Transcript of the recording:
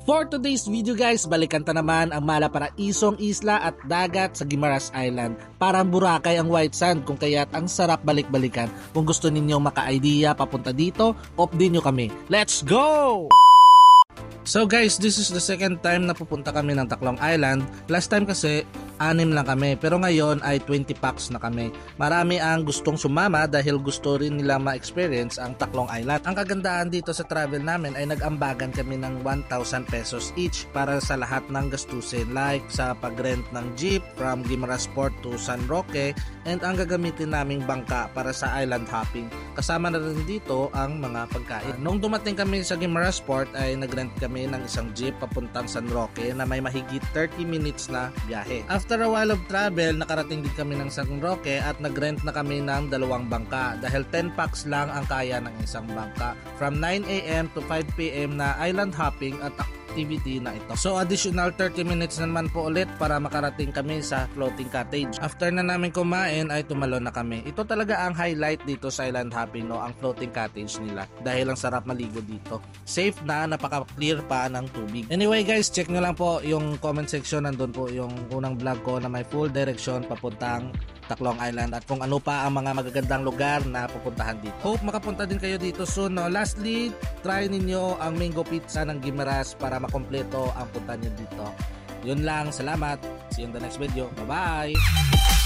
For today's video guys, balikan ta naman ang malaparaisong isla at dagat sa Guimaras Island. Parang Boracay ang white sand, kung kaya't ang sarap balik-balikan. Kung gusto ninyo maka-idea papunta dito, off din nyo kami. Let's go! So guys, this is the second time na pupunta kami ng Tacloban Island. Last time kasi 6 lang kami, pero ngayon ay 20 packs na kami. Marami ang gustong sumama dahil gusto rin nila ma-experience ang Tacloban Island. Ang kagandahan dito sa travel namin ay nag-ambagan kami ng 1,000 pesos each para sa lahat ng gastusin, like sa pag-rent ng jeep from Guimaras Port to San Roque, and ang gagamitin naming bangka para sa island hopping. Kasama na rin dito ang mga pagkain. Nung dumating kami sa Guimaras Port ay nag-rent kami ng isang jeep papuntang San Roque na may mahigit 30 minutes na biyahe. After a while of travel, nakarating din kami ng San Roque at nag-rent na kami ng 2 bangka dahil 10 packs lang ang kaya ng isang bangka. From 9 AM to 5 PM na island hopping at activity na ito. So additional 30 minutes naman po ulit para makarating kami sa floating cottage. After na namin kumain ay tumalon na kami. Ito talaga ang highlight dito sa island hopping, no, ang floating cottage nila dahil ang sarap maligo dito. Safe na, napaka-clear pa ng tubig. Anyway guys, check nyo lang po yung comment section, nandun po yung unang vlog ko na may full direction papuntang Tacloban Island at kung ano pa ang mga magagandang lugar na pupuntahan dito. Hope makapunta din kayo dito soon, no? Lastly, try ninyo ang mango pizza ng Guimaras para makompleto ang punta nyo dito. Yun lang, salamat. See you in the next video. Bye-bye!